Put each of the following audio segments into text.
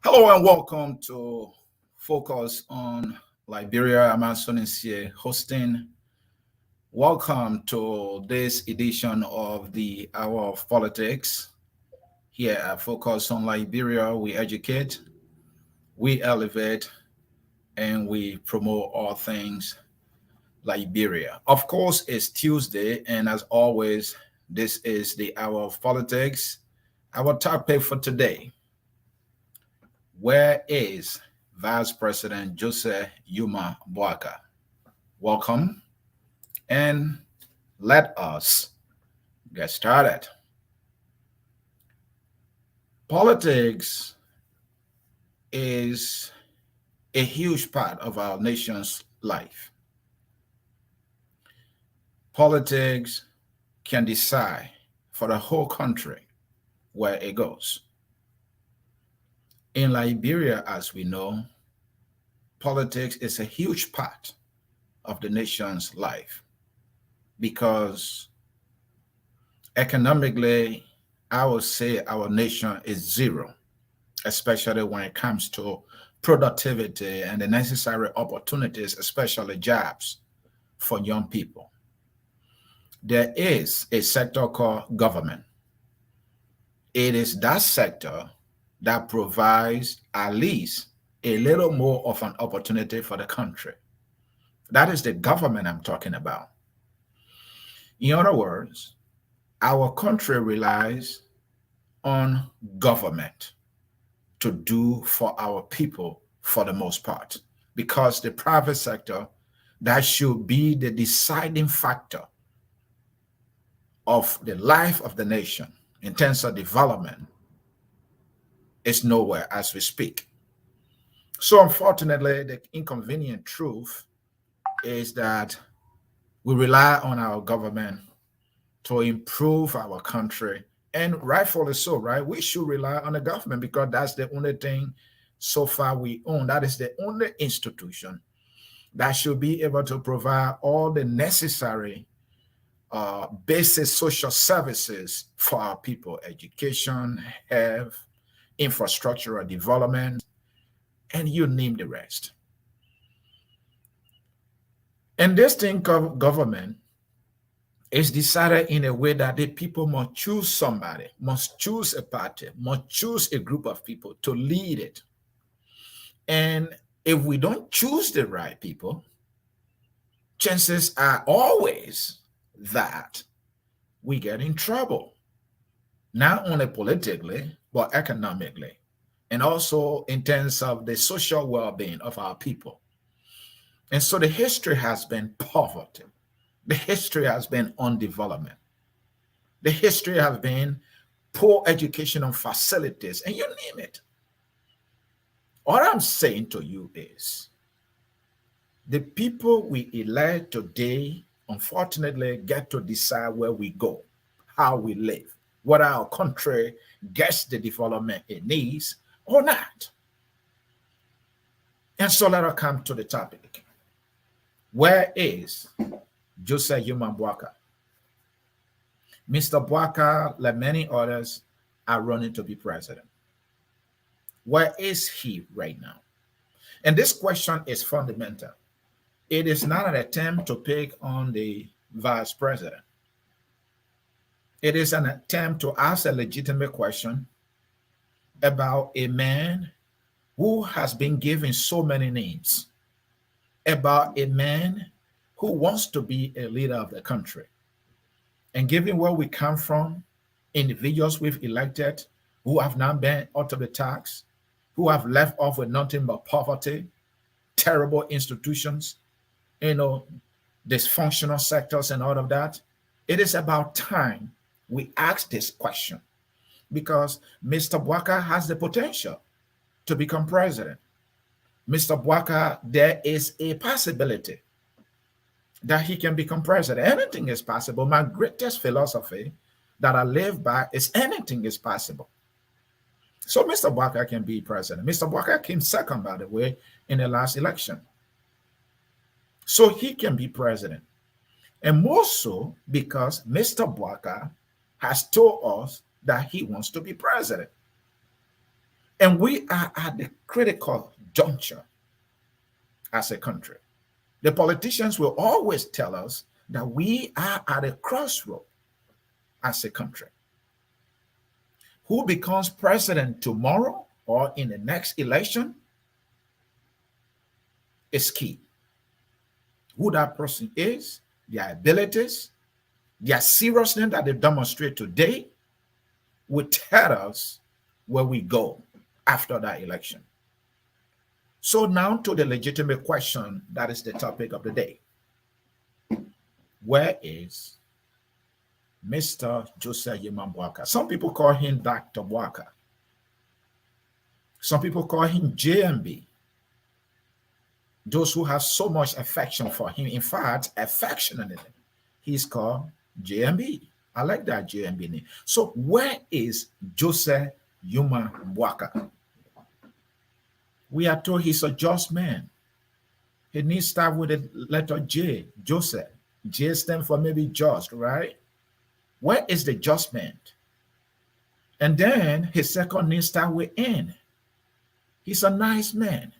Hello and welcome to Focus on Liberia. I'm Anthony here hosting. Welcome to this edition of the Hour of Politics. Here at Focus on Liberia, we educate, we elevate, and we promote all things Liberia. Of course, it's Tuesday, and as always, this is the Hour of Politics. Our topic for today: where is Vice President Joseph Nyuma Boakai? Welcome, and let us get started. Politics is a huge part of our nation's life. Politics can decide for the whole country where it goes. In Liberia, as we know, politics is a huge part of the nation's life because economically, I would say our nation is zero, especially when it comes to productivity and the necessary opportunities, especially jobs for young people. There is a sector called government. It is that sector that provides at least a little more of an opportunity for the country. That is the government I'm talking about. In other words, our country relies on government to do for our people for the most part, because the private sector, that should be the deciding factor of the life of the nation in terms of development, is nowhere as we speak. So unfortunately, the inconvenient truth is that we rely on our government to improve our country, and rightfully so, right? We should rely on the government because that's the only thing so far we own. That is the only institution that should be able to provide all the necessary basic social services for our people: education, health, infrastructural development, and you name the rest. And this thing called government is decided in a way that the people must choose somebody, must choose a party, must choose a group of people to lead it. And if we don't choose the right people, chances are always that we get in trouble, not only politically, but economically, and also in terms of the social well-being of our people. And so the history has been poverty. The history has been undevelopment. The history has been poor educational facilities, and you name it. What I'm saying to you is the people we elect today, unfortunately, get to decide where we go, how we live, whether our country gets the development it needs or not. And so let us come to the topic. Where is Joseph Nyuma Boakai? Mr. Boakai, like many others, are running to be president. Where is he right now? And this question is fundamental. It is not an attempt to pick on the vice president. It is an attempt to ask a legitimate question about a man who has been given so many names, about a man who wants to be a leader of the country. And given where we come from, individuals we've elected who have not been out of the tax, who have left off with nothing but poverty, terrible institutions, dysfunctional sectors and all of that, it is about time we ask this question, because Mr. Boakai has the potential to become president. Mr. Boakai, there is a possibility that he can become president. Anything is possible. My greatest philosophy that I live by is anything is possible. So Mr. Boakai can be president. Mr. Boakai came second, by the way, in the last election. so he can be president. And more so because Mr. Boakai has told us that he wants to be president. And we are at the critical juncture as a country. The politicians will always tell us that we are at a crossroad as a country. Who becomes president tomorrow or in the next election is key. Who that person is, their abilities, their seriousness that they demonstrate today will tell us where we go after that election. So now to the legitimate question that is the topic of the day. Where is Mr. Joseph Nyuma Boakai? Some people call him Dr. Boakai. Some people call him JMB. Those who have so much affection for him, in fact, affectionately, he's called JMB. I like that JMB name. So where is Joseph Nyuma Boakai? We are told he's a just man. He needs to start with the letter J, Joseph. J stands for maybe just, right? Where is the just man? And then his second name starts with N. He's a nice man.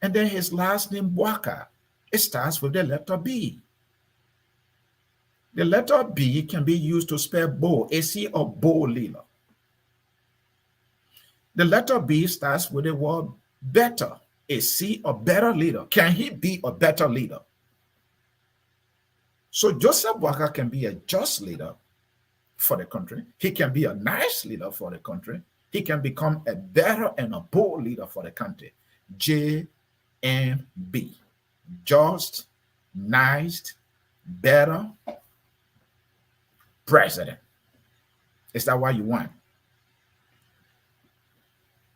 And then his last name, Boakai, it starts with the letter B. The letter B can be used to spell bow, AC or bow leader. The letter B starts with the word better, a C or better leader. Can he be a better leader? So Joseph Boakai can be a just leader for the country. He can be a nice leader for the country. He can become a better and a bold leader for the country. J and B. Just, nice, better, president. Is that what you want?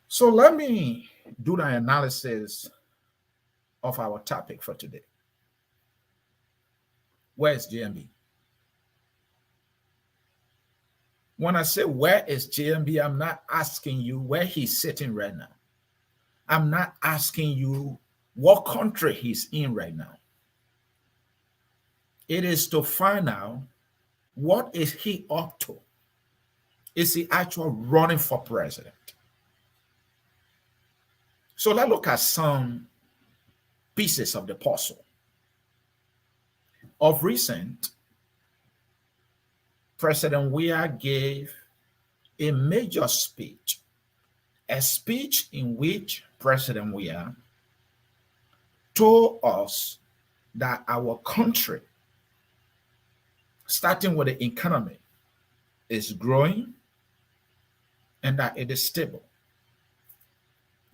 So let me do the analysis of our topic for today. Where is JMB? When I say where is JMB, I'm not asking you where he's sitting right now. I'm not asking you what country he's in right now. It is to find out what is he up to. Is he actually running for president? So let's look at some pieces of the puzzle. Of recent, President Weah gave a major speech, a speech in which President Weah told us that our country, starting with the economy, is growing and that it is stable.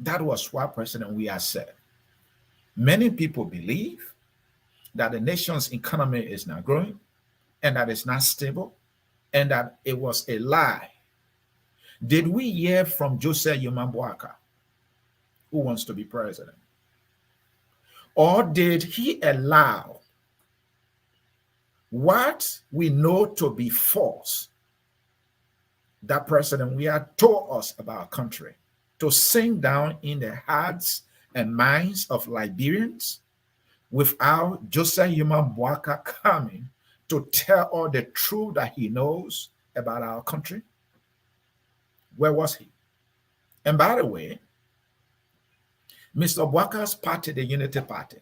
That was what President Weah said. Many people believe that the nation's economy is not growing and that it's not stable and that it was a lie. Did we hear from Joseph Nyuma Boakai, who wants to be president? Or did he allow what we know to be false that President Weah told us about our country to sink down in the hearts and minds of Liberians without Joseph Nyuma Boakai coming to tell all the truth that he knows about our country? Where was he? And by the way, Mr. Boakai's party, the Unity Party,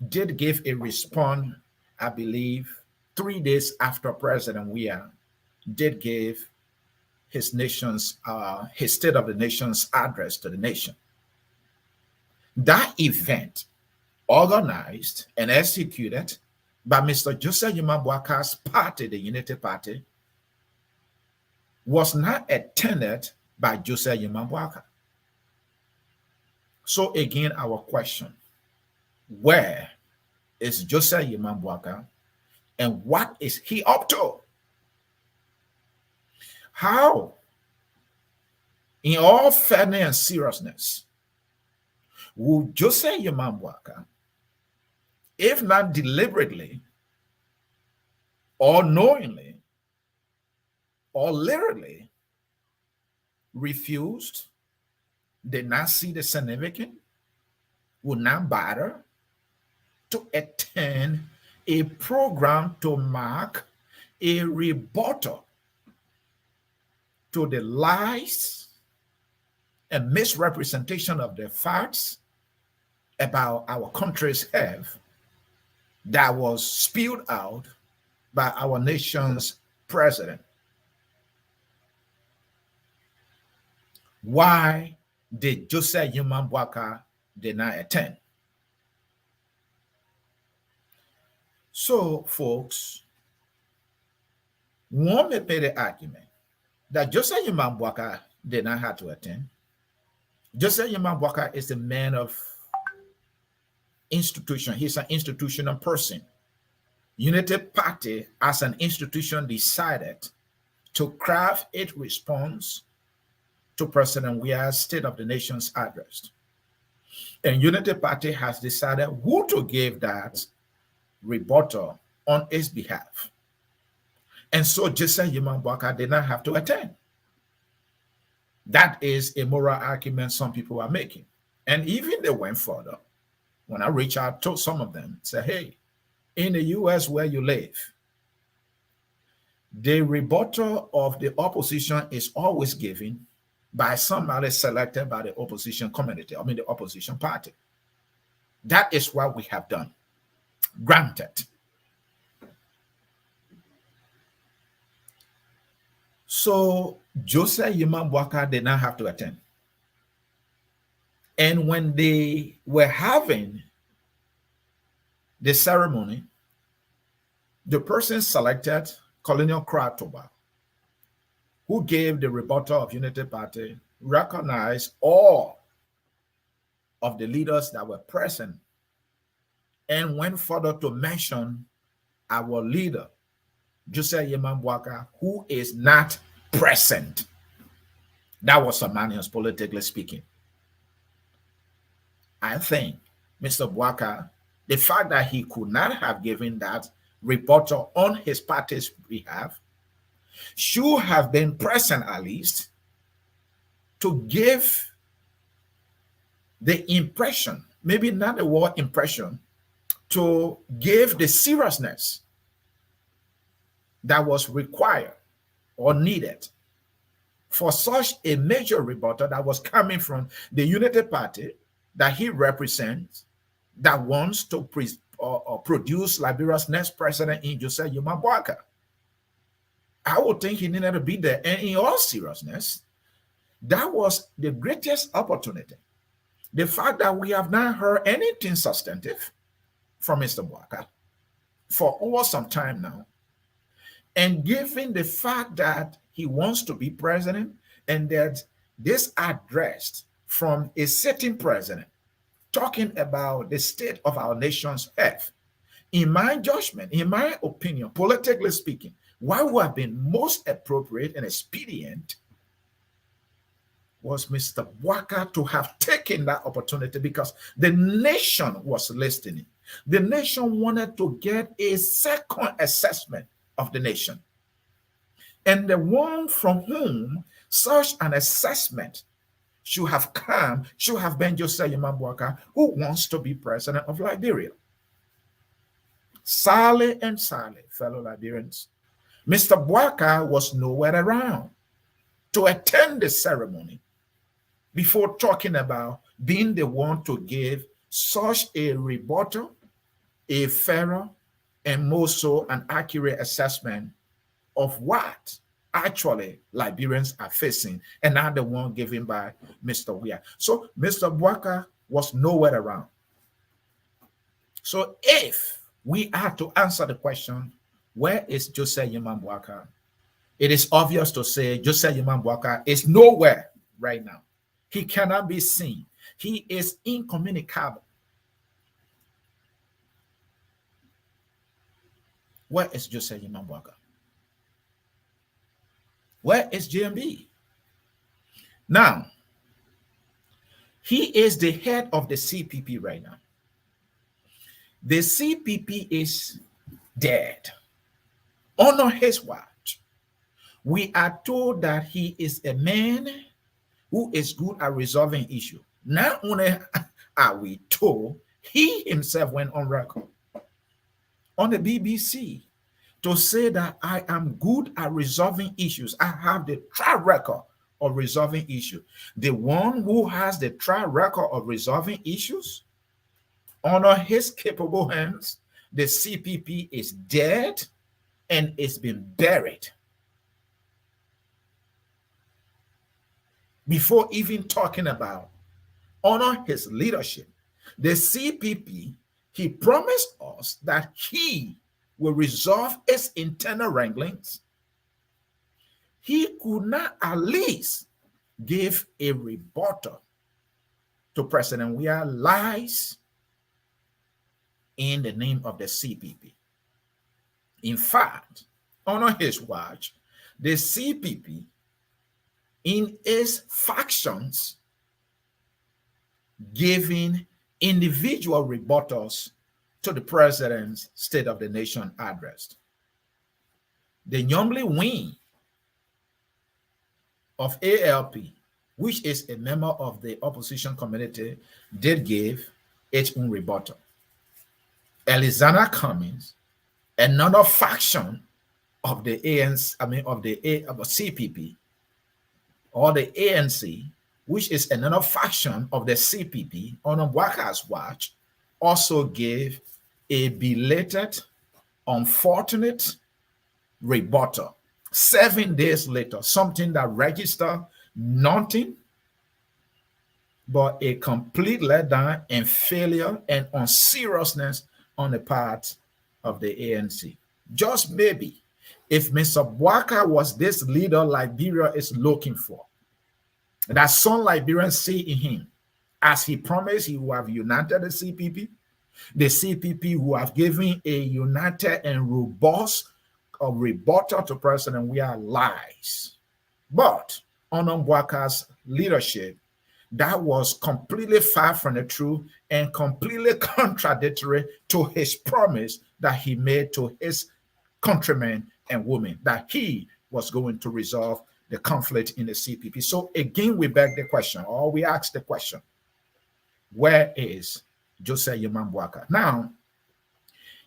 did give a response, I believe, 3 days after President Weah did give his State of the Nation's address to the nation. That event, organized and executed by Mr. Joseph Nyuma Boakai's party, the Unity Party, was not attended by Joseph Nyuma Boakai. So again, our question, where is Joseph Nyuma Boakai and what is he up to? How, in all fairness and seriousness, will Joseph Nyuma Boakai, if not deliberately or knowingly or literally, refused, did not see the significance, would not bother, to attend a program to mark a rebuttal to the lies and misrepresentation of the facts about our country's health that was spewed out by our nation's president. Why did Joseph Nyuma Boakai deny attend? So, folks, one may make the argument that Joseph Nyuma Boakai did not have to attend. Joseph Nyuma Boakai is a man of institution. He's an institutional person. Unity Party, as an institution, decided to craft its response to President Weah's State of the Nation's address. And Unity Party has decided who to give that rebuttal on its behalf. And so Joseph Nyuma Boakai did not have to attend. That is a moral argument some people are making. And even they went further. When I reach out to some of them, say, hey, in the US where you live, the rebuttal of the opposition is always given by somebody selected by the opposition community, the opposition party. That is what we have done. Granted. So Joseph Nyuma Boakai did not have to attend. And when they were having the ceremony, the person selected, Colonel Kratoba, who gave the rebuttal of Unity Party, recognized all of the leaders that were present and went further to mention our leader, Joseph Nyuma Boakai, who is not present. That was Somalians, politically speaking. I think Mr. Boakai, the fact that he could not have given that rebuttal on his party's behalf, should have been present at least to give the impression, maybe not the word impression, to give the seriousness that was required or needed for such a major rebuttal that was coming from the Unity Party that he represents, that wants to produce Liberia's next president in Joseph Nyuma Boakai. I would think he needed to be there. And in all seriousness, that was the greatest opportunity. The fact that we have not heard anything substantive from Mr. Boakai for over some time now, and given the fact that he wants to be president and that this address from a sitting president talking about the state of our nation's health, in my judgment, in my opinion, politically speaking, what would have been most appropriate and expedient was Mr. Boakai to have taken that opportunity, because the nation was listening. The nation wanted to get a second assessment of the nation. And the one from whom such an assessment should have come should have been Joseph Nyuma Boakai, who wants to be president of Liberia. Sadly and sadly, fellow Liberians, Mr. Boakai was nowhere around to attend the ceremony before talking about being the one to give such a rebuttal, a fairer, and more so an accurate assessment of what actually Liberians are facing, and not the one given by Mr. Weah. So Mr. Boakai was nowhere around. So if we are to answer the question, where is Joseph Nyuma Boakai? It is obvious to say Joseph Nyuma Boakai is nowhere right now. He cannot be seen. He is incommunicable. Where is Joseph Nyuma Boakai? Where is JMB? Now, he is the head of the CPP right now. The CPP is dead. Honor his word. We are told that he is a man who is good at resolving issues. Not only are we told, He himself went on record on the BBC to say that I am good at resolving issues. I have the track record of resolving issues. The one who has the track record of resolving issues, honor his capable hands. The CPP is dead and it's been buried. Before even talking about honor his leadership, the CPP, he promised us that he will resolve its internal wranglings. He could not at least give a rebuttal to President Weah lies in the name of the CPP. In fact, on his watch, the CPP in its factions giving individual rebuttals to the president's State of the Nation address. The Nyumly wing of ALP, which is a member of the opposition community, did give its own rebuttal. Elizana Cummings, another faction of the ANC, of the CPP, or the ANC, which is another faction of the CPP on Boakai's watch, also gave a belated, unfortunate rebuttal 7 days later, something that registered nothing but a complete letdown and failure and unseriousness on the part of the ANC. Just maybe if Mr. Boakai was this leader Liberia is looking for, that some Liberians see in him, as he promised he would have united the CPP who have given a united and robust rebuttal to President Weah lies. But under Boakai's leadership, that was completely far from the truth and completely contradictory to his promise that he made to his countrymen and women, that he was going to resolve the conflict in the CPP. So again, we beg the question, or we ask the question, where is Joseph Yeman Boakai? Now,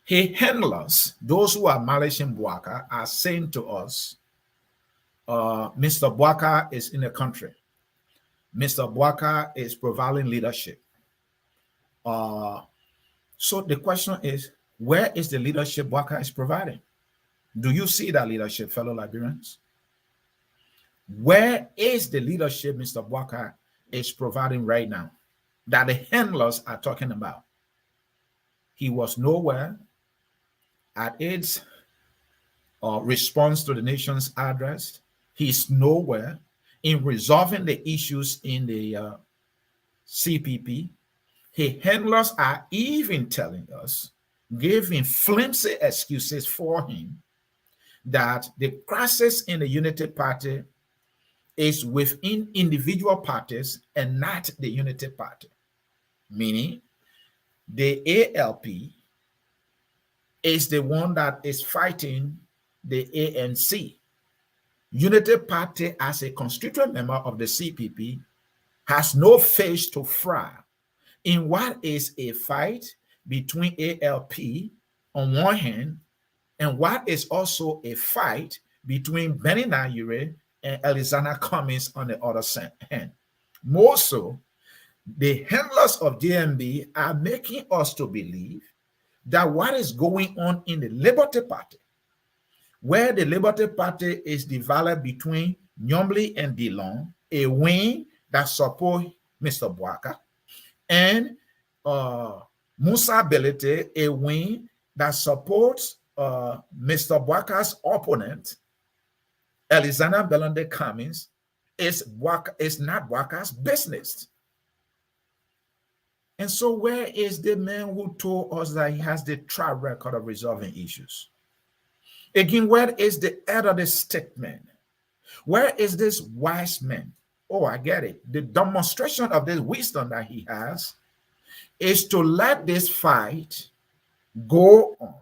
his handlers, those who are malishing Boakai, are saying to us, Mr. Boakai is in the country. Mr. Boakai is providing leadership. So the question is, where is the leadership Boakai is providing? Do you see that leadership, fellow Liberians? Where is the leadership Mr. Boakai is providing right now that the handlers are talking about? He was nowhere at its response to the nation's address. He's nowhere in resolving the issues in the CPP. His handlers are even telling us, giving flimsy excuses for him, that the crisis in the Unity Party is within individual parties and not the Unity Party. Meaning, the ALP is the one that is fighting the ANC. Unity Party, as a constituent member of the CPP, has no face to fry in what is a fight between ALP on one hand and what is also a fight between Benny Nayure and Elizana Cummings on the other hand. More so, the handlers of DMB are making us to believe that what is going on in the Liberty Party, where the Liberty Party is divided between Nyumly and Dillon, a wing that supports Mr. Boakai, and Musa Belete, a wing that supports Mr. Boakai's opponent, Elizana Belande Cummings, is not Boakai's business. And so where is the man who told us that he has the track record of resolving issues? Again, where is the elderly statement? Where is this wise man? Oh, I get it. The demonstration of this wisdom that he has is to let this fight go on,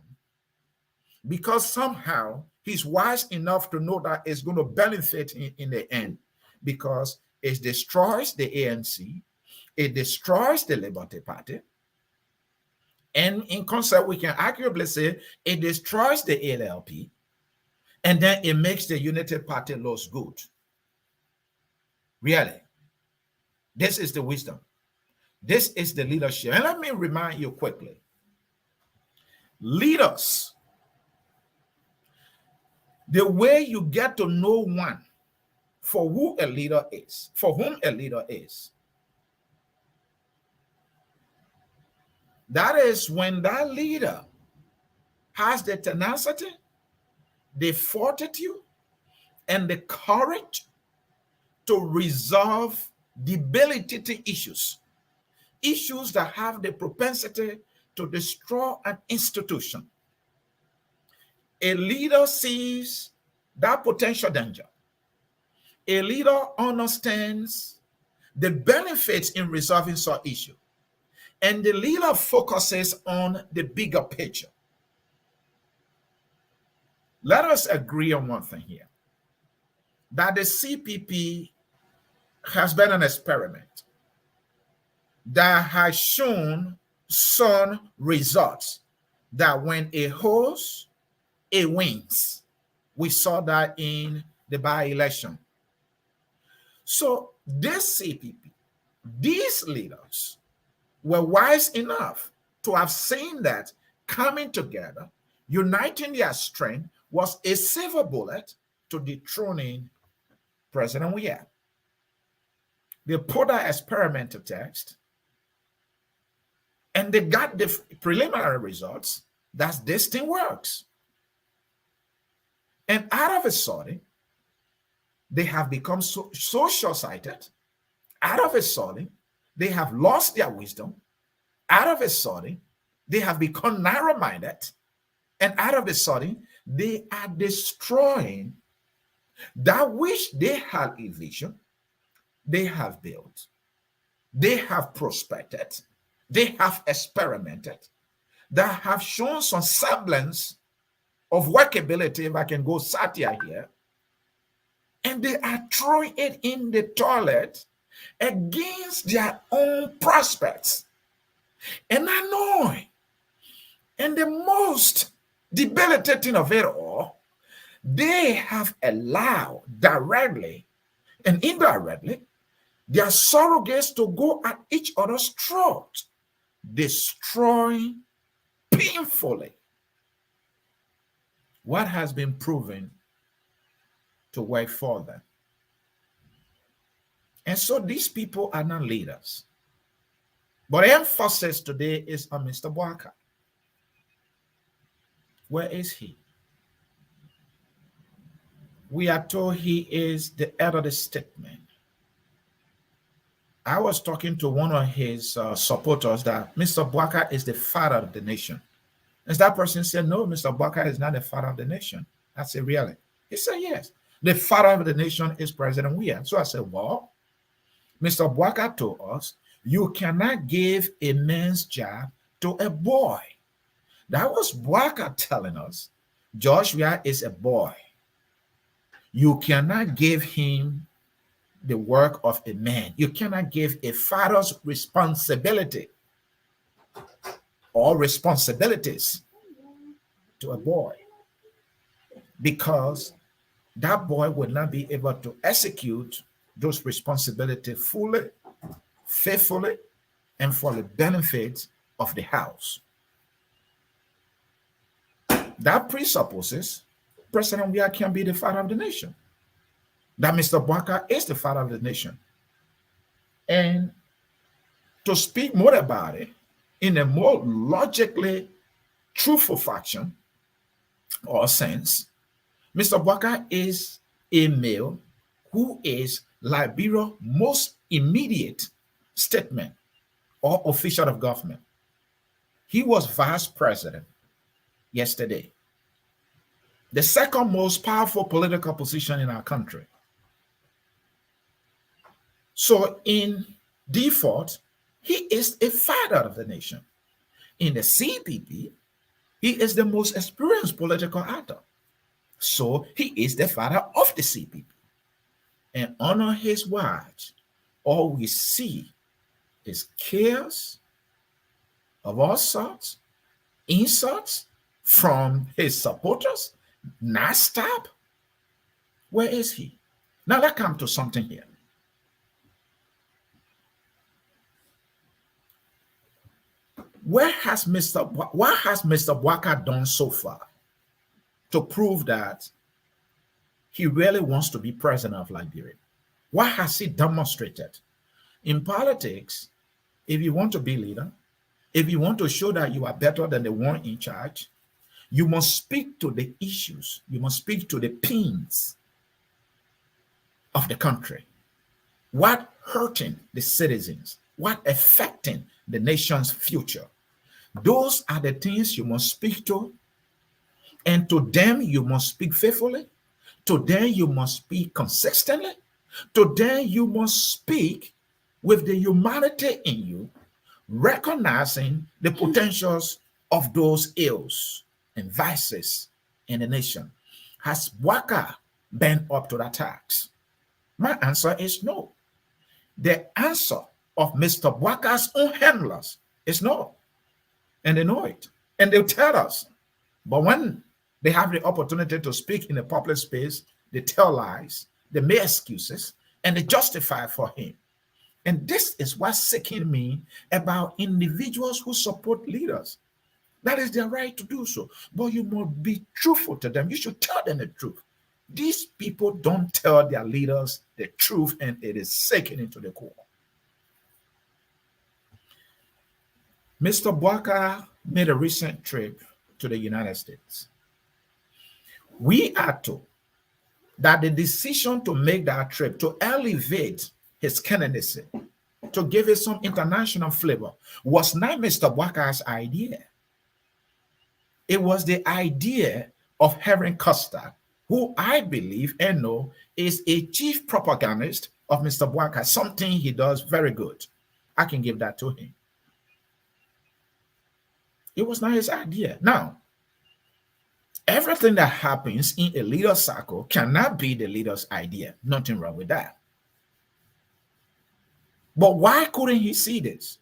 because somehow he's wise enough to know that it's going to benefit in the end, because it destroys the ANC, it destroys the Liberty Party, And in concept, we can arguably say it destroys the LLP and then it makes the United Party look good. Really. This is the wisdom. This is the leadership. And let me remind you quickly. Leaders, the way you get to know one for who a leader is, for whom a leader is, that is when that leader has the tenacity, the fortitude, and the courage to resolve debilitating issues that have the propensity to destroy an institution. A leader sees that potential danger. A leader understands the benefits in resolving such issue. And the leader focuses on the bigger picture. Let us agree on one thing here, that the CPP has been an experiment that has shown some results, that when it hosts, it wins. We saw that in the by-election. So this CPP, these leaders were wise enough to have seen that coming together, uniting their strength, was a silver bullet to dethroning President Weah. They put that experiment to test, and they got the preliminary results that this thing works. And out of a sudden, they have become so short-sighted. Out of a sudden, they have lost their wisdom. Out of a sudden, they have become narrow-minded. And out of a sudden, they are destroying that which they had a vision, they have built, they have prospected, they have experimented, that have shown some semblance of workability, if I can go satire here, and they are throwing it in the toilet against their own prospects. And I know, and the most debilitating of it all, they have allowed directly and indirectly their surrogates to go at each other's throat, destroying painfully what has been proven to work for them. And so these people are not leaders. But emphasis today is on Mr. Boakai. Where is he? We are told he is the head of the statement. I was talking to one of his supporters that Mr. Boakai is the father of the nation. And that person said, no, Mr. Boakai is not the father of the nation. I said, really? He said, yes. The father of the nation is President Weah. So I said, well, Mr. Boakai told us, you cannot give a man's job to a boy. That was Boakai telling us, George Weah is a boy. You cannot give him the work of a man. You cannot give a father's responsibility or responsibilities to a boy, because that boy would not be able to execute those responsibilities fully, faithfully, and for the benefit of the house. That presupposes President Weah can be the father of the nation, that Mr. Boakai is the father of the nation. And to speak more about it in a more logically truthful fashion or sense, Mr. Boakai is a male who is Liberia's most immediate statesman or official of government. He was vice president yesterday, the second most powerful political position in our country. So in default, he is a father of the nation. In the CPP, he is the most experienced political actor. So he is the father of the CPP. And under his watch, all we see is chaos of all sorts, insults from his supporters, not stop. Where is he? Now let's come to something here. What has Mr. Boakai done so far to prove that he really wants to be president of Liberia? What has he demonstrated? In politics, if you want to be leader, if you want to show that you are better than the one in charge, you must speak to the issues. You must speak to the pains of the country. What hurting the citizens? What affecting the nation's future? Those are the things you must speak to. And to them, you must speak faithfully. To them, you must speak consistently. To them, you must speak with the humanity in you, recognizing the potentials of those ills and vices in the nation. Has Boakai been up to that task? My answer is no. The answer of Mr. Boakai's own handlers is no. And they know it. And they'll tell us. But when they have the opportunity to speak in a public space, they tell lies, they make excuses, and they justify for him. And this is what's sickening me about individuals who support leaders. That is their right to do so. But you must be truthful to them. You should tell them the truth. These people don't tell their leaders the truth, and it is sickening to the core. Mr. Boakai made a recent trip to the United States. We are told that the decision to make that trip to elevate his candidacy, to give it some international flavor, was not Mr. Boakai's idea. It was the idea of Henry Custer, who I believe and know is a chief propagandist of Mr. Boakai, something he does very good. I can give that to him. It was not his idea. Now, everything that happens in a leader's circle cannot be the leader's idea. Nothing wrong with that. But why couldn't he see this?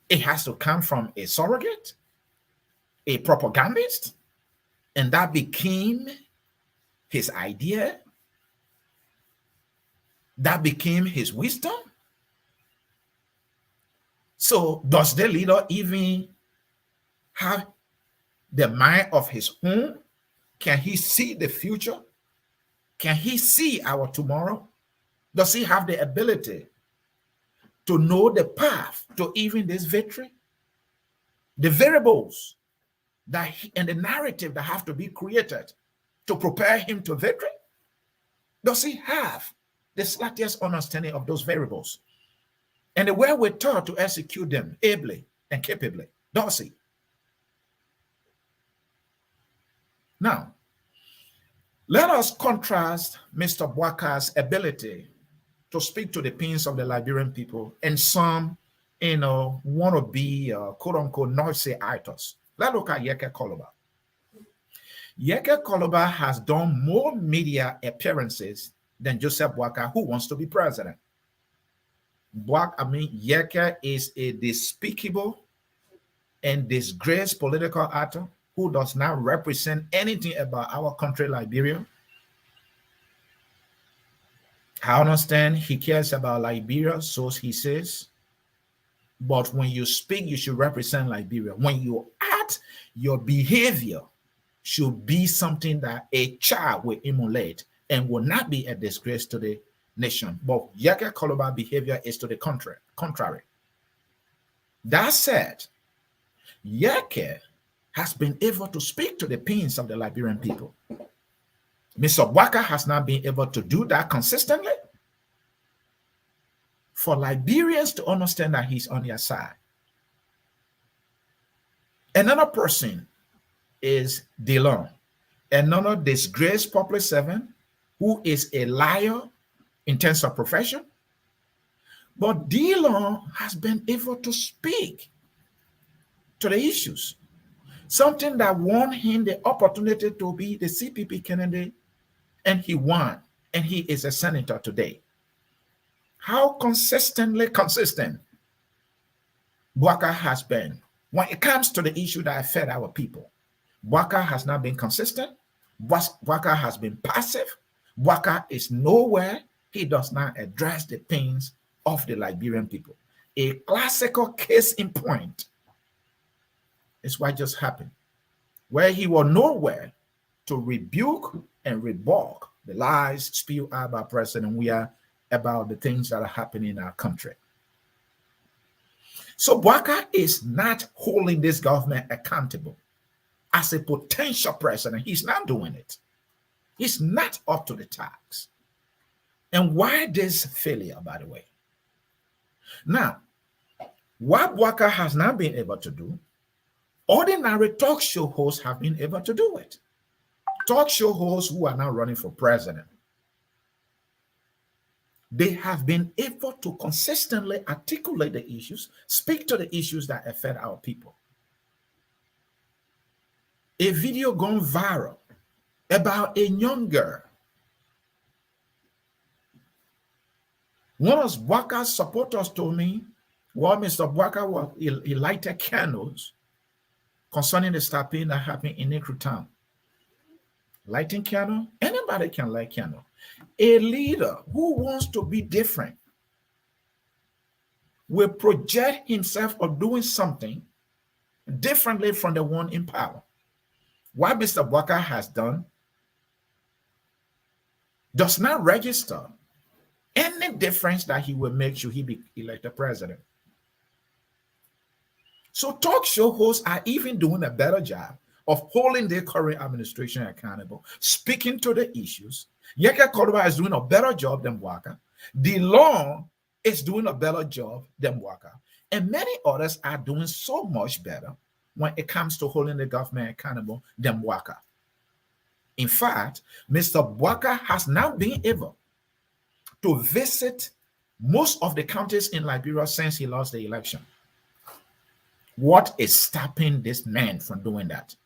It has to come from a surrogate, a propagandist, and that became his idea. That became his wisdom. So does the leader even have the mind of his own? Can he see the future? Can he see our tomorrow? Does he have the ability to know the path to even this victory? The variables that and the narrative that have to be created to prepare him to victory? Does he have the slightest understanding of those variables? And the way we're taught to execute them ably and capably? Does he? Now, let us contrast Mr. Boakai's ability to speak to the pains of the Liberian people and some, want to be quote-unquote noisy actors. Let's look at Yeke Koloba. Yeke Koloba has done more media appearances than Joseph Boakai, who wants to be president. Yeke is a despicable and disgraced political actor who does not represent anything about our country, Liberia. I understand he cares about Liberia, so he says. But when you speak, you should represent Liberia. When you act, your behavior should be something that a child will emulate and will not be a disgrace to the nation. But Yeke Koloba's behavior is to the contrary. That said, Yeke has been able to speak to the pains of the Liberian people. Mr. Boakai has not been able to do that consistently for Liberians to understand that he's on their side. Another person is Dillon, another disgraced public servant who is a liar in terms of profession. But Dillon has been able to speak to the issues, something that won him the opportunity to be the CPP candidate, and he won, and he is a senator today. How consistent Boakai has been When it comes to the issue that affect our people, Boakai has not been consistent. Boakai has been passive. Boakai is nowhere. He does not address the pains of the Liberian people. A classical case in point is what just happened, where he was nowhere to rebuke and rebuke the lies spewed out by President Weah about the things that are happening in our country. So Boakai is not holding this government accountable as a potential president. He's not doing it. He's not up to the task. And why this failure, by the way? Now, what Boakai has not been able to do, ordinary talk show hosts have been able to do it. Talk show hosts who are now running for president, they have been able to consistently articulate the issues, speak to the issues that affect our people. A video gone viral about a young girl. One of Boakai's supporters told me, well, Mr. Boakai, he lighted candles concerning the stabbing that happened in Nekru town. Lighting candle, anybody can light candle. A leader who wants to be different will project himself of doing something differently from the one in power. What Mr. Boakai has done does not register any difference that he will make should he be elected president. So talk show hosts are even doing a better job of holding their current administration accountable, speaking to the issues. Yeke Kodoba is doing a better job than Boakai. The law is doing a better job than Boakai. And many others are doing so much better when it comes to holding the government accountable than Boakai. In fact, Mr. Boakai has now been able to visit most of the counties in Liberia since he lost the election. What is stopping this man from doing that?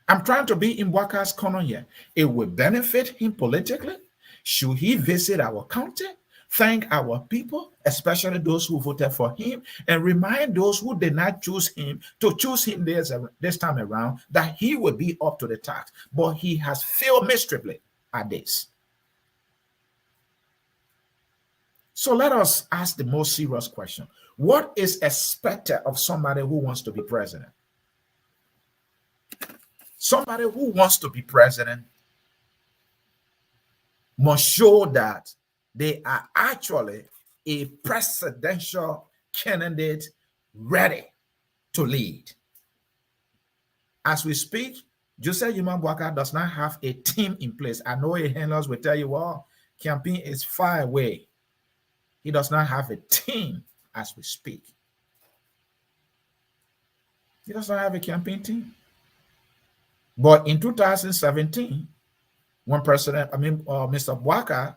I'm trying to be in Boakai's corner here. It will benefit him politically. Should he visit our county, thank our people, especially those who voted for him, and remind those who did not choose him to choose him this time around, that he will be up to the task. But he has failed miserably at this. So let us ask the most serious question. What is expected of somebody who wants to be president? Somebody who wants to be president must show that they are actually a presidential candidate ready to lead. As we speak, Joseph Nyuma Boakai does not have a team in place. I know a handlers will tell you, well, campaign is far away. He does not have a team as we speak. He does not have a campaign team. But in 2017, when Mr. Boakai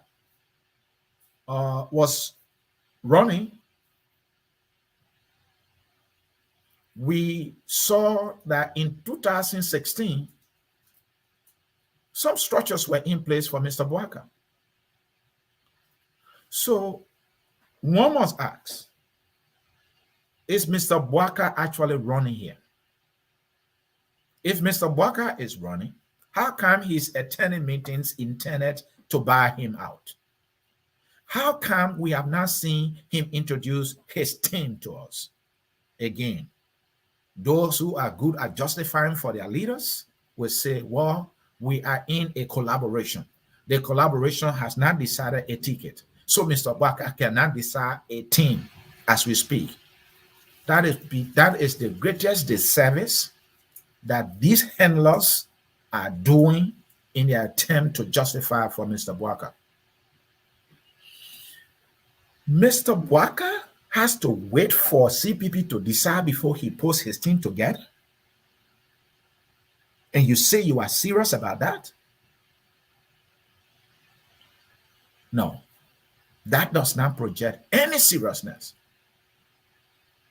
was running, we saw that in 2016, some structures were in place for Mr. Boakai. So one must ask, is Mr. Boakai actually running here? If Mr. Boakai is running, how come he's attending meetings intended to buy him out? How come we have not seen him introduce his team to us? Again, those who are good at justifying for their leaders will say, well, we are in a collaboration. The collaboration has not decided a ticket. So Mr. Boakai cannot decide a team as we speak. That is the greatest disservice that these handlers are doing in their attempt to justify for Mr. Boakai. Mr. Boakai has to wait for CPP to decide before he puts his team together. And you say you are serious about that? No, that does not project any seriousness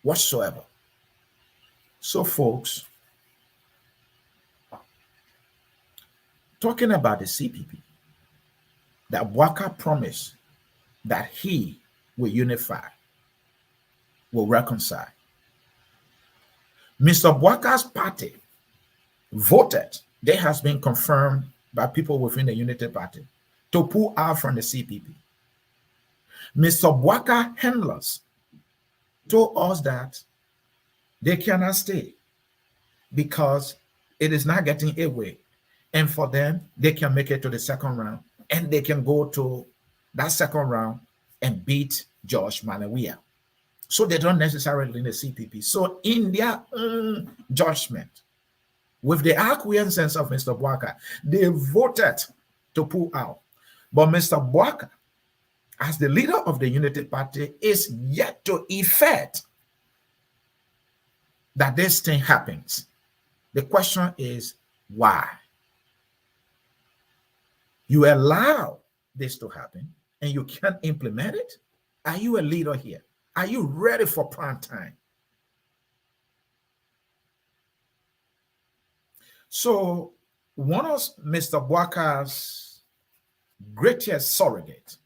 whatsoever. So, folks, talking about the CPP, that Boakai promised that he will unify, will reconcile. Mr. Boakai's party voted, they has been confirmed by people within the Unity Party, to pull out from the CPP. Mr. Boakai handlers told us that they cannot stay because it is not getting away. And for them, they can make it to the second round and they can go to that second round and beat George Malawia. So they don't necessarily in the CPP. So in their own judgment, with the acquiescence of Mr. Boakai, they voted to pull out. But Mr. Boakai, as the leader of the Unity Party, is yet to effect that this thing happens. The question is, why? You allow this to happen and you can't implement it? Are you a leader here? Are you ready for prime time? So one of Mr. Boakai's greatest surrogate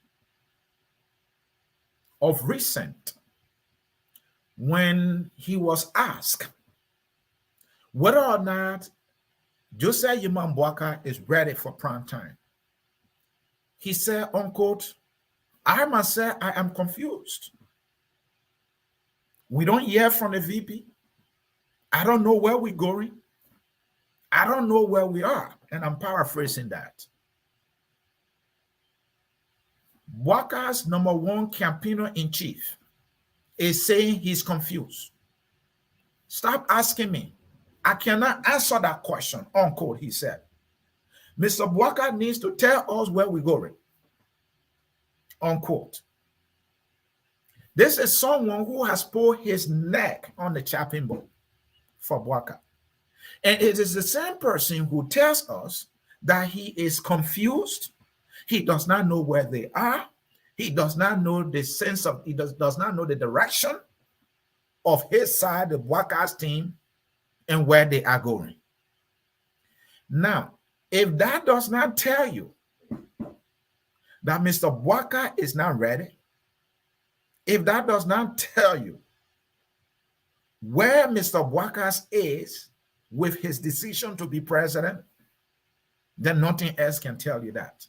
of recent, when he was asked whether or not Joseph Nyuma Boakai is ready for prime time, he said, unquote, I must say I am confused. We don't hear from the VP. I don't know where we're going. I don't know where we are. And I'm paraphrasing that. Boakai's number one campaigner in chief is saying he's confused. Stop asking me. I cannot answer that question, unquote, he said. Mr. Boakai needs to tell us where we're going, unquote. This is someone who has put his neck on the chopping block for Boakai. And it is the same person who tells us that he is confused. He does not know where they are. He does not know the sense of, he does not know the direction of his side, the Boakai's team, and where they are going. Now, if that does not tell you that Mr. Boakai is not ready, if that does not tell you where Mr. Boakai is with his decision to be president, then nothing else can tell you that.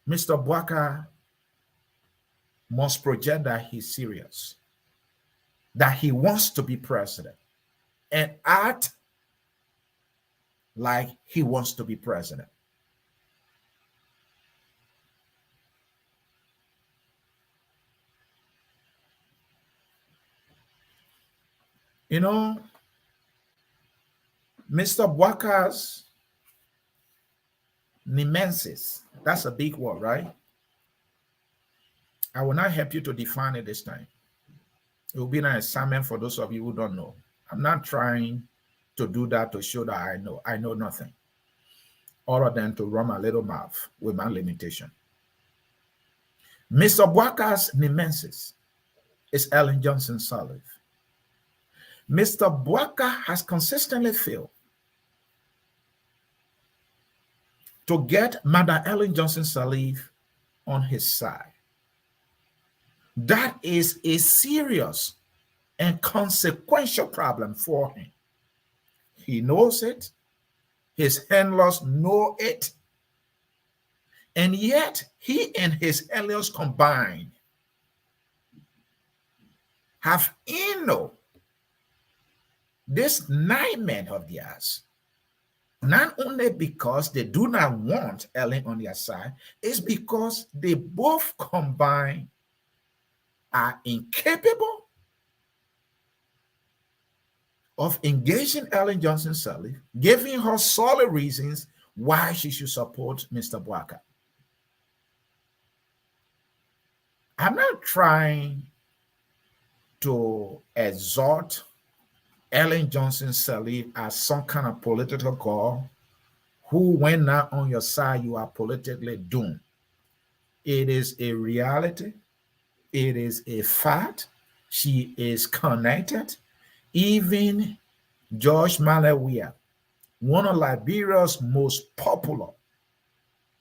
Mr. Boakai must project that he's serious, that he wants to be president, and act like he wants to be president. You know, Mr. Boakai's nemesis, that's a big word, right? I will not help you to define it this time. It will be an assignment for those of you who don't know. I'm not trying to do that to show that I know. I know nothing other than to run my little mouth with my limitation. Mr. Boakai's nemesis is Ellen Johnson Sirleaf. Mr. Boakai has consistently failed to get Madam Ellen Johnson Sirleaf on his side. That is a serious and consequential problem for him. He knows it. His handlers know it. And yet, he and his handlers combined have this nightmare of theirs, not only because they do not want Ellen on their side, it's because they both combined are incapable of engaging Ellen Johnson Sirleaf, giving her solid reasons why she should support Mr. Boakai. I'm not trying to exhort Ellen Johnson Sirleaf as some kind of political girl who, when not on your side, you are politically doomed. It is a reality. It is a fact. She is connected. Even George Malawia, one of Liberia's most popular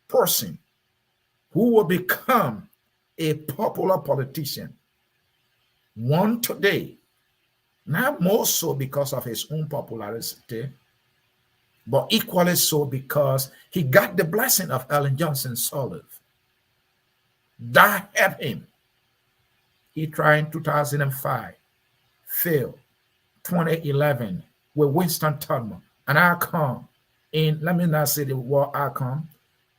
person who will become a popular politician, won today, not more so because of his own popularity, but equally so because he got the blessing of Ellen Johnson Sirleaf. That helped him. He tried in 2005, failed. 2011 with Winston Tubman, an icon in, let me not say the word icon,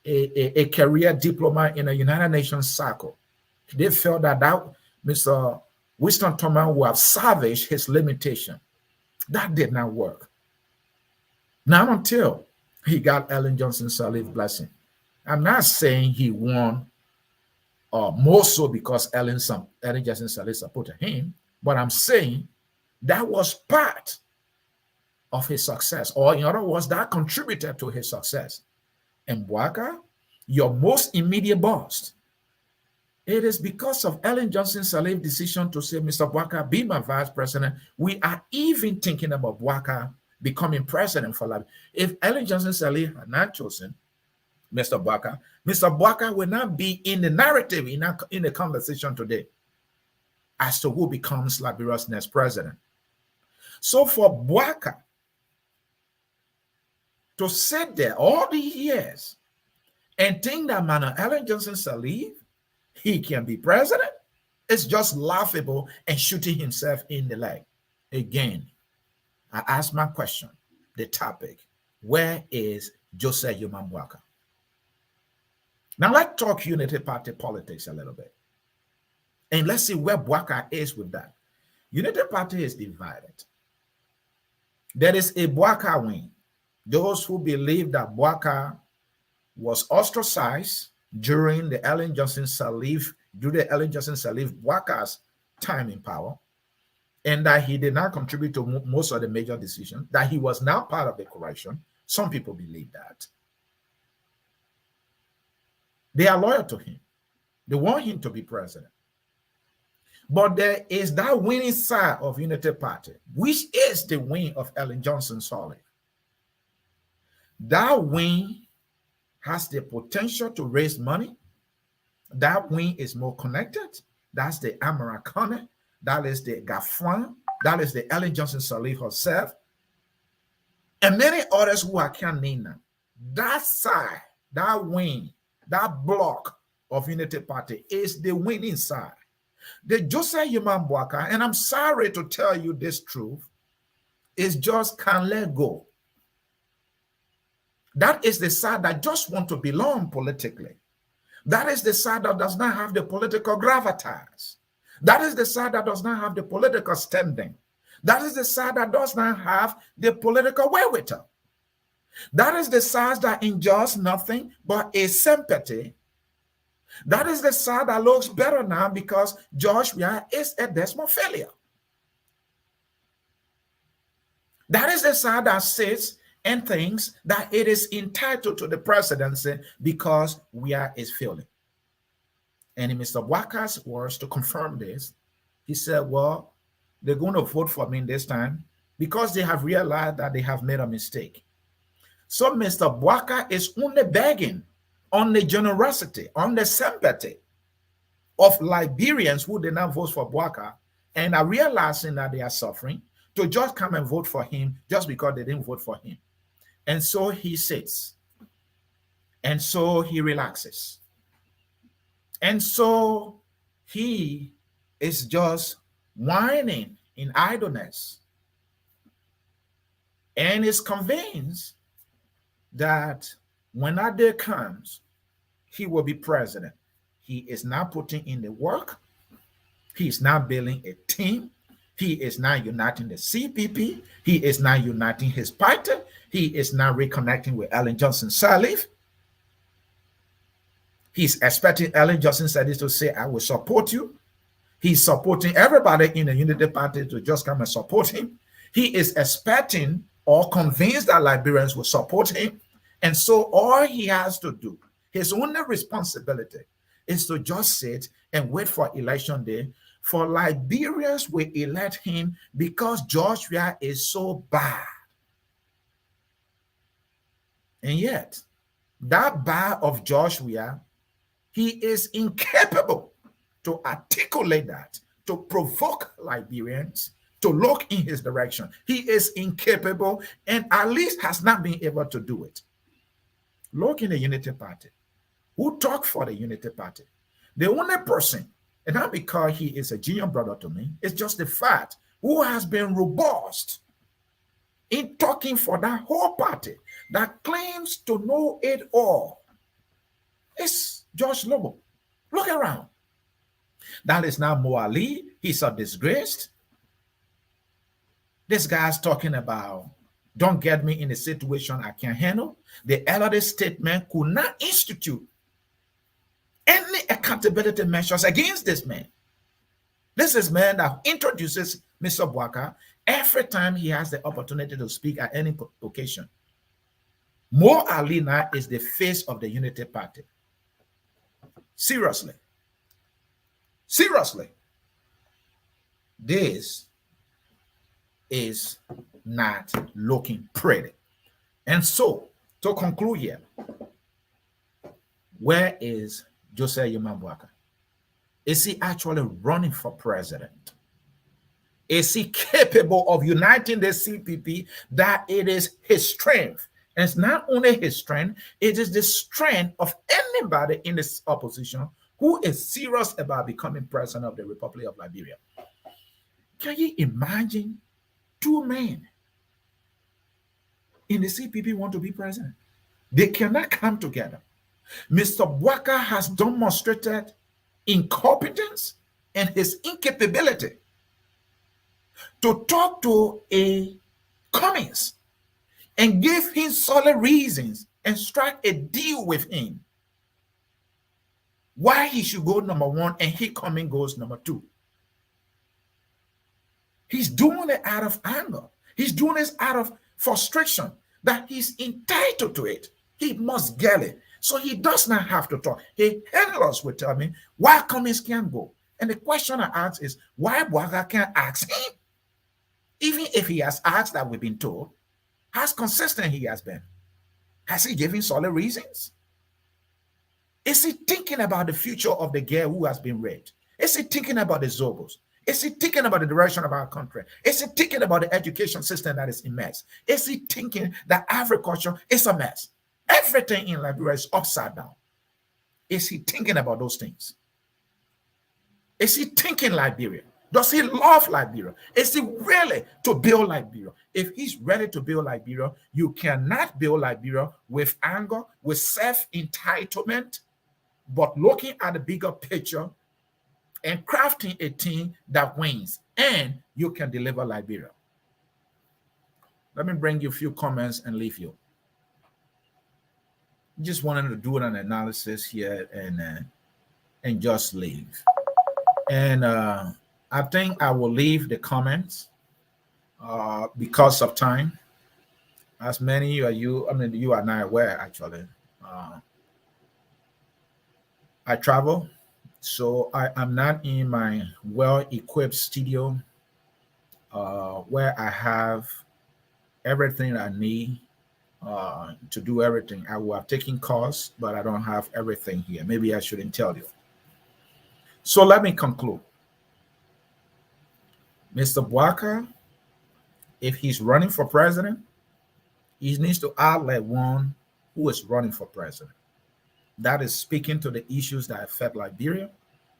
a career diploma in a United Nations circle. They felt that Mr. Winston Tubman would have salvaged his limitation. That did not work. Not until he got Ellen Johnson Sirleaf blessing. I'm not saying he won more so because Ellen Johnson Sirleaf supported him, but I'm saying that was part of his success, or in other words, that contributed to his success. And Boakai, your most immediate boss, it is because of Ellen Johnson Sirleaf's decision to say, Mr. Boakai, be my vice president. We are even thinking about Boakai becoming president for life. If Ellen Johnson Sirleaf had not chosen Mr. Boakai will not be in the narrative in the conversation today as to who becomes Liberia's next president. So for Boakai to sit there all these years and think that man, Ellen Johnson Sirleaf, he can be president, it's just laughable and shooting himself in the leg. Again, I ask my question, the topic, where is Joseph Nyuma Boakai? Now let's talk Unity Party politics a little bit. And let's see where Boakai is with that. Unity Party is divided. There is a Boakai wing. Those who believe that Boakai was ostracized during the Ellen Johnson Sirleaf, Boakai's time in power, and that he did not contribute to most of the major decisions, that he was not part of the correction. Some people believe that. They are loyal to him. They want him to be president. But there is that winning side of Unity Party, which is the wing of Ellen Johnson Sirleaf. That wing has the potential to raise money. That wing is more connected. That's the Americana. That is the Gafran. That is the Ellen Johnson Sirleaf herself. And many others who I can't name now. That side, that wing, that block of Unity Party is the winning side. The Joseph Nyuma Boakai, and I'm sorry to tell you this truth, is just can't let go. That is the side that just want to belong politically. That is the side that does not have the political gravitas. That is the side that does not have the political standing. That is the side that does not have the political wherewithal. That is the side that enjoys nothing but a sympathy. That is the side that looks better now because Joshua is a Desmond failure. That is the side that sits and thinks that it is entitled to the presidency because Wia is failing. And in Mr. Boakai's words to confirm this, he said, well, they're going to vote for me this time because they have realized that they have made a mistake. So Mr. Boakai is only begging on the generosity, on the sympathy of Liberians who did not vote for Boakai and are realizing that they are suffering to just come and vote for him just because they didn't vote for him. And so he sits. And so he relaxes. And so he is just whining in idleness and is convinced that when that day comes, he will be president. He is not putting in the work. He is not building a team. He is not uniting the CPP. He is not uniting his party. He is not reconnecting with Ellen Johnson Sirleaf. He's expecting Ellen Johnson Sirleaf to say, I will support you. He's supporting everybody in the Unity Party to just come and support him. He is expecting or convinced that Liberians will support him. And so all he has to do, his only responsibility, is to just sit and wait for election day. For Liberians will elect him because Joshua is so bad. And yet, that bad of Joshua, he is incapable to articulate that to provoke Liberians to look in his direction. He is incapable and at least has not been able to do it. Look in the Unity Party. Who talk for the Unity Party? The only person, and not because he is a junior brother to me, it's just the fact who has been robust in talking for that whole party that claims to know it all. It's George Lobo. Look around. That is now Mo Ali. He's a disgraced. This guy's talking about don't get me in a situation I can't handle. The elderly statement could not institute any accountability measures against this man. This is man that introduces Mr. Boakai every time he has the opportunity to speak at any occasion. Mo Ali now is the face of the Unity Party. Seriously. Seriously. This is not looking pretty. And so, to conclude here, where is Joseph Nyuma Boakai? Is he actually running for president? Is he capable of uniting the CPP that it is his strength? And it's not only his strength, it is the strength of anybody in this opposition who is serious about becoming president of the Republic of Liberia. Can you imagine two men in the CPP want to be president? They cannot come together. Mr. Boakai has demonstrated incompetence and his incapability to talk to a communist and give him solid reasons and strike a deal with him why he should go number one and he coming goes number two. He's doing it out of anger. He's doing this out of frustration that he's entitled to it. He must get it. So he does not have to talk. He handlers will tell me why communists can't go. And the question I ask is why Boakai can't ask him? Even if he has asked that we've been told, how consistent he has been. Has he given solid reasons? Is he thinking about the future of the girl who has been raped? Is he thinking about the Zobos? Is he thinking about the direction of our country? Is he thinking about the education system that is a mess? Is he thinking that agriculture is a mess? Everything in Liberia is upside down. Is he thinking about those things? Is he thinking Liberia? Does he love Liberia? Is he ready to build Liberia? If he's ready to build Liberia, you cannot build Liberia with anger, with self-entitlement, but looking at the bigger picture and crafting a team that wins, and you can deliver Liberia. Let me bring you a few comments and leave you. Just wanted to do an analysis here and just leave. And I think I will leave the comments because of time. As many of you, I mean, you are not aware actually. I travel, so I am not in my well-equipped studio where I have everything I need to do everything. I will have taken course, but I don't have everything here. Maybe I shouldn't tell you. So let me conclude. Mr. Boakai, if he's running for president, he needs to act like one who is running for president. That is speaking to the issues that affect Liberia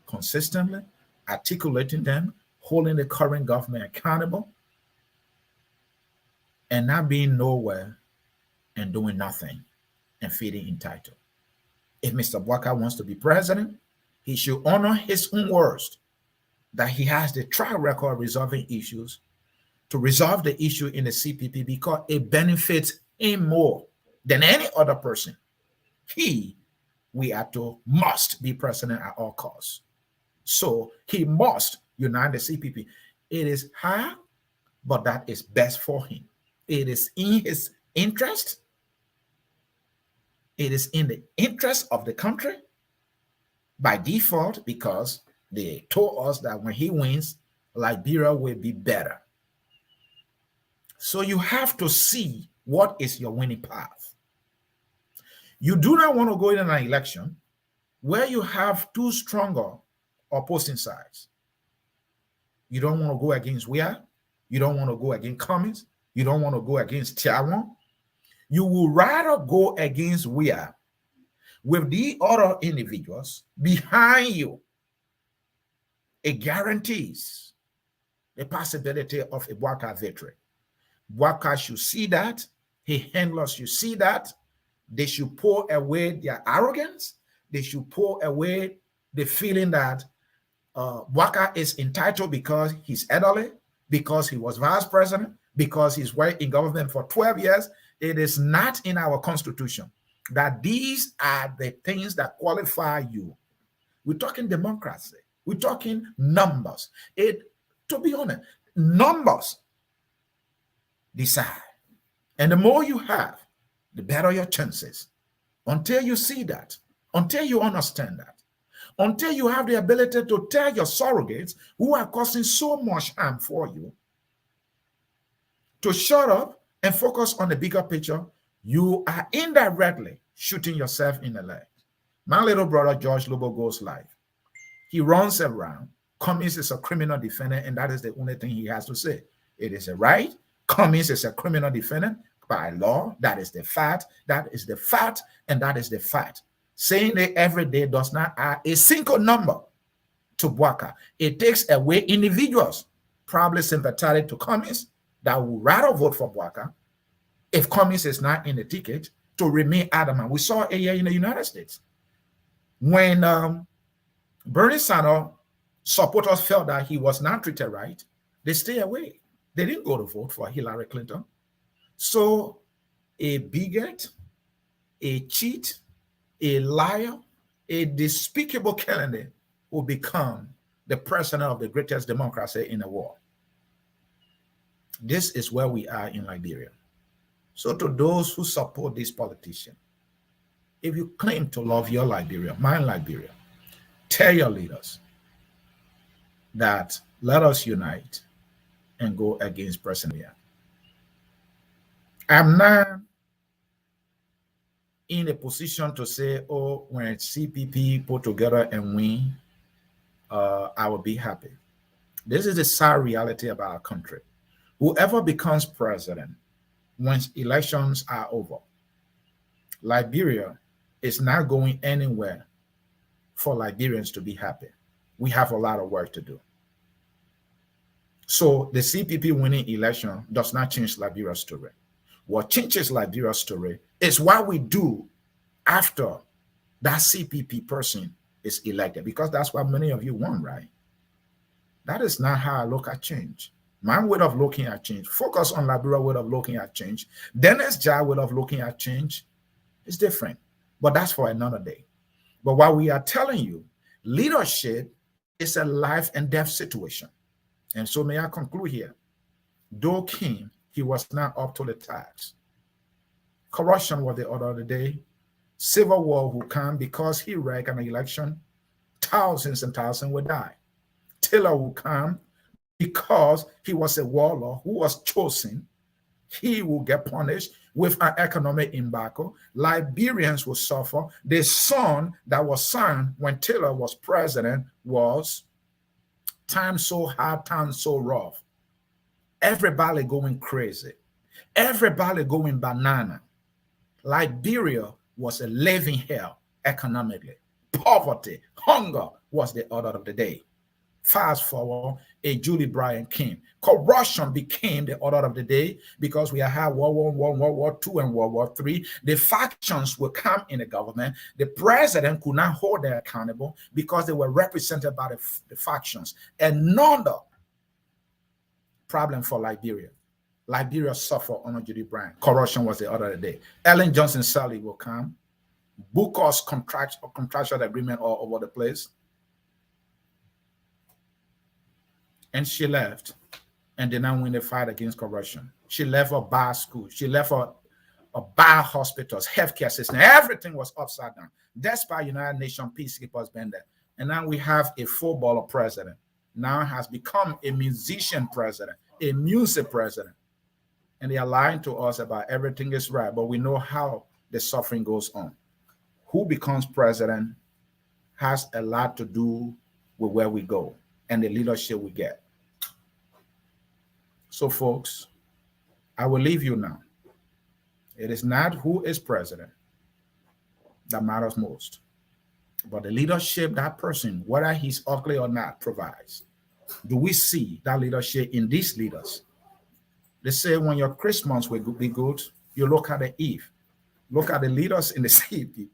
consistently, articulating them, holding the current government accountable, and not being nowhere and doing nothing and feeling entitled. If Mr. Boakai wants to be president, he should honor his own words that he has the track record of resolving issues, to resolve the issue in the CPP because it benefits him more than any other person. Must be president at all costs. So he must unite the CPP. It is hard, but that is best for him. It is in his interest. It is in the interest of the country by default because they told us that when he wins, Liberia will be better. So you have to see what is your winning path. You do not want to go in an election where you have two stronger opposing sides. You don't want to go against Wea. You don't want to go against Cummins. You don't want to go against Tiawan. You will rather go against Wea with the other individuals behind you. It guarantees the possibility of a Boakai victory. Boakai should see that. His handlers should see that. They should pour away their arrogance. They should pour away the feeling that Boakai is entitled because he's elderly, because he was vice president, because he's worked in government for 12 years. It is not in our constitution that these are the things that qualify you. We're talking democracy. We're talking numbers. To be honest, numbers decide. And the more you have, the better your chances. Until you see that, until you understand that, until you have the ability to tell your surrogates who are causing so much harm for you to shut up and focus on the bigger picture, you are indirectly shooting yourself in the leg. My little brother, George Lobo, goes live. He runs around. Cummins is a criminal defendant, and that is the only thing he has to say. It is a right. Cummins is a criminal defendant by law. That is the fact. That is the fact, and that is the fact. Saying it every day does not add a single number to Boakai. It takes away individuals, probably sympathetic to Cummins, that would rather vote for Boakai if Cummins is not in the ticket, to remain adamant. We saw it here in the United States. When Bernie Sanders supporters felt that he was not treated right, they stay away. They didn't go to vote for Hillary Clinton. So a bigot, a cheat, a liar, a despicable candidate will become the president of the greatest democracy in the world. This is where we are in Liberia. So to those who support this politician, if you claim to love your Liberia, my Liberia, tell your leaders that let us unite and go against President Biya. I'm not in a position to say, oh, when CPP put together and win, I will be happy. This is the sad reality about our country. Whoever becomes president, once elections are over, Liberia is not going anywhere for Liberians to be happy. We have a lot of work to do. So the CPP winning election does not change Liberia's story. What changes Liberia's story is what we do after that CPP person is elected, because that's what many of you want, right? That is not how I look at change. My way of looking at change, focus on Liberia way of looking at change. Dennis Jai way of looking at change is different, but that's for another day. But what we are telling you, leadership is a life and death situation. And so may I conclude here. Though king, he was not up to the task. Corruption was the order of the day. Civil war will come because he wrecked an election. Thousands and thousands will die. Taylor will come because he was a warlord who was chosen. He will get punished with an economic embargo. Liberians will suffer. The song that was sung when Taylor was president was "Time so hard, time so rough." Everybody going crazy. Everybody going banana. Liberia was a living hell economically. Poverty, hunger was the order of the day. Fast forward, a Julie Bryant came. Corruption became the order of the day because we had World War I, World War II, and World War III. The factions will come in the government. The president could not hold them accountable because they were represented by the factions. Another problem for Liberia. Liberia suffered under Julie Bryant. Corruption was the order of the day. Ellen Johnson Sirleaf will come. Book us contractual agreement all over the place. And she left and did not win the fight against corruption. She left her bar school. She left her bar hospitals, healthcare system. Everything was upside down. Despite United Nations peacekeepers being there. And now we have a footballer president. Now has become a musician president, a music president. And they are lying to us about everything is right, but we know how the suffering goes on. Who becomes president has a lot to do with where we go and the leadership we get. So, folks, I will leave you now. It is not who is president that matters most, but the leadership that person, whether he's ugly or not, provides. Do we see that leadership in these leaders? They say when your Christmas will be good, you look at the Eve. Look at the leaders in the city.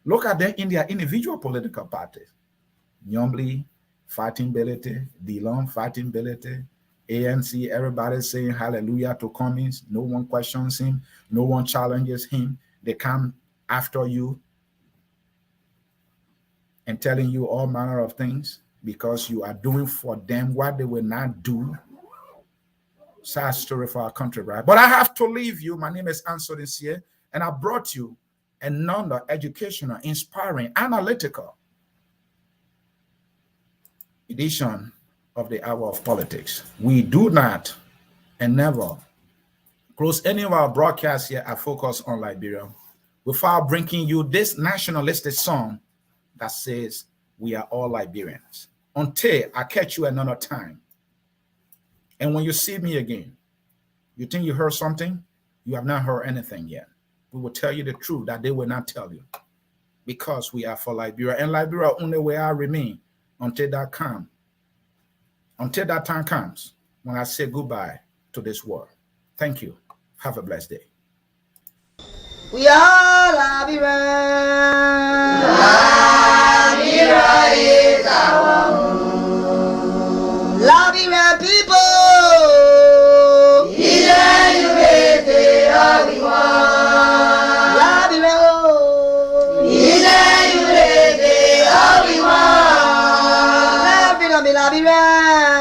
Look at them in their individual political parties. Nyomli, fighting ability. Dillon, fighting ability. ANC, everybody saying hallelujah to Cummings. No one questions him. No one challenges him. They come after you and telling you all manner of things because you are doing for them what they will not do. Sad story for our country, right? But I have to leave you. My name is Anthony here, and I brought you another educational, inspiring, analytical edition of the Hour of Politics. We do not and never close any of our broadcasts here at Focus on Liberia without bringing you this nationalistic song that says we are all Liberians. Until I catch you another time. And when you see me again, you think you heard something? You have not heard anything yet. We will tell you the truth that they will not tell you. Because we are for Liberia. And Liberia only where I remain until that comes. Until that time comes when I say goodbye to this world. Thank you. Have a blessed day. We are Liberia. Liberia is our home. Liberia people. Liberia.